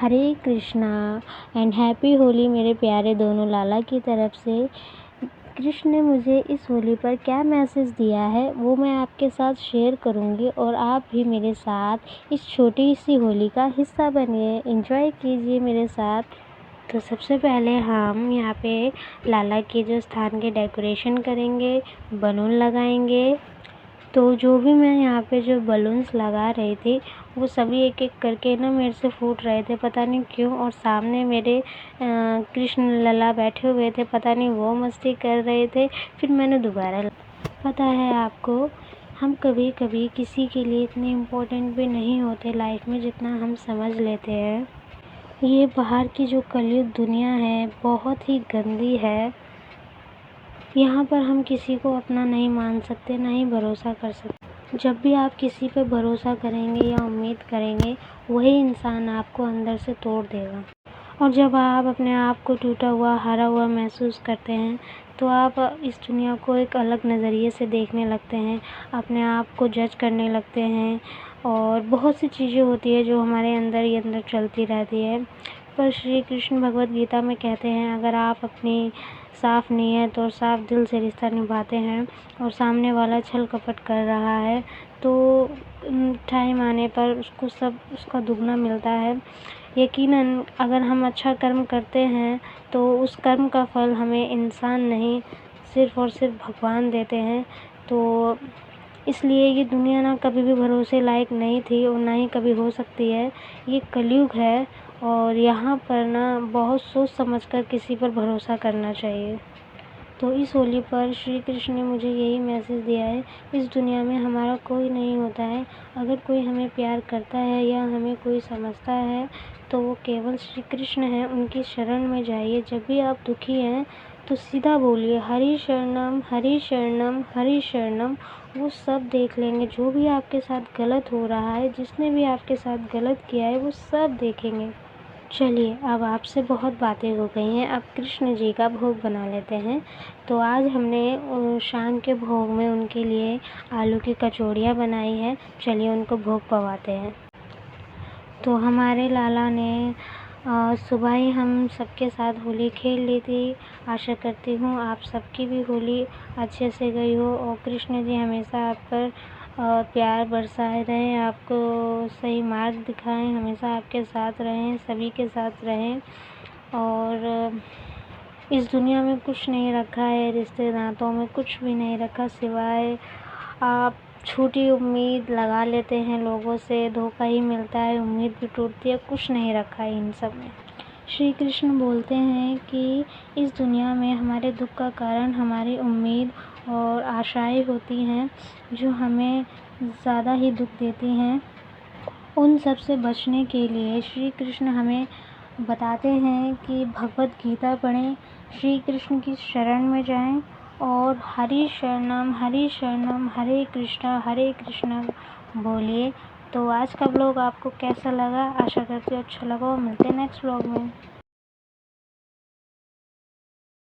Hare Krishna and happy Holi मेरे प्यारे दोनों लाला की तरफ से। कृष्ण ने मुझे इस होली पर क्या मैसेज दिया है वो मैं आपके साथ शेयर करूंगी और आप भी मेरे साथ इस छोटी सी होली का हिस्सा बनिए, एंजॉय कीजिए मेरे साथ। तो सबसे पहले हम यहाँ पे लाला के जो स्थान के डेकोरेशन करेंगे, बलून लगाएंगे। तो जो भी मैं यहाँ पे जो बलून्स लगा रही थी वो सभी एक एक करके ना मेरे से फूट रहे थे, पता नहीं क्यों। और सामने मेरे कृष्ण लला बैठे हुए थे, पता नहीं वो मस्ती कर रहे थे। फिर मैंने दोबारा, पता है आपको, हम कभी कभी किसी के लिए इतने इम्पोर्टेंट भी नहीं होते लाइफ में जितना हम समझ लेते हैं। ये बाहर की जो कलयुग दुनिया है बहुत ही गंदी है। यहाँ पर हम किसी को अपना नहीं मान सकते, ना ही भरोसा कर सकते। जब भी आप किसी पे भरोसा करेंगे या उम्मीद करेंगे वही इंसान आपको अंदर से तोड़ देगा। और जब आप अपने आप को टूटा हुआ, हारा हुआ महसूस करते हैं तो आप इस दुनिया को एक अलग नज़रिए से देखने लगते हैं, अपने आप को जज करने लगते हैं और बहुत सी चीज़ें होती है जो हमारे अंदर ही अंदर चलती रहती है। पर श्री कृष्ण भगवद गीता में कहते हैं, अगर आप अपनी साफ नीयत और साफ दिल से रिश्ता निभाते हैं और सामने वाला छल कपट कर रहा है तो टाइम आने पर उसको सब उसका दुगना मिलता है। यकीनन अगर हम अच्छा कर्म करते हैं तो उस कर्म का फल हमें इंसान नहीं, सिर्फ़ और सिर्फ भगवान देते हैं। तो इसलिए ये दुनिया ना कभी भी भरोसे लायक नहीं थी और ना ही कभी हो सकती है। ये कलयुग है और यहाँ पर ना बहुत सोच समझ कर किसी पर भरोसा करना चाहिए। तो इस होली पर श्री कृष्ण ने मुझे यही मैसेज दिया है, इस दुनिया में हमारा कोई नहीं होता है। अगर कोई हमें प्यार करता है या हमें कोई समझता है तो वो केवल श्री कृष्ण हैं, उनकी शरण में जाइए। जब भी आप दुखी हैं तो सीधा बोलिए हरि शरणम हरि शरणम हरि शरणम, वो सब देख लेंगे। जो भी आपके साथ गलत हो रहा है, जिसने भी आपके साथ गलत किया है वो सब देखेंगे। चलिए, अब आपसे बहुत बातें हो गई हैं, अब कृष्ण जी का भोग बना लेते हैं। तो आज हमने शाम के भोग में उनके लिए आलू की कचौड़ियाँ बनाई हैं। चलिए उनको भोग पवाते हैं। तो हमारे लाला ने सुबह ही हम सबके साथ होली खेल ली थी। आशा करती हूँ आप सबकी भी होली अच्छे से गई हो और कृष्ण जी हमेशा आप पर प्यार बरसाए रहें, आपको सही मार्ग दिखाएं, हमेशा आपके साथ रहें, सभी के साथ रहें। और इस दुनिया में कुछ नहीं रखा है, रिश्ते नातों में कुछ भी नहीं रखा, सिवाय आप छोटी उम्मीद लगा लेते हैं लोगों से, धोखा ही मिलता है, उम्मीद भी टूटती है, कुछ नहीं रखा है इन सब में। श्री कृष्ण बोलते हैं कि इस दुनिया में हमारे दुख का कारण हमारी उम्मीद और आशाएं होती हैं जो हमें ज़्यादा ही दुख देती हैं। उन सब से बचने के लिए श्री कृष्ण हमें बताते हैं कि भगवद गीता पढ़ें, श्री कृष्ण की शरण में जाएं और हरि शरणम हरे कृष्णा बोलिए। तो आज का व्लॉग आपको कैसा लगा? आशा करती हूँ अच्छा लगा और मिलते हैं नेक्स्ट व्लॉग में।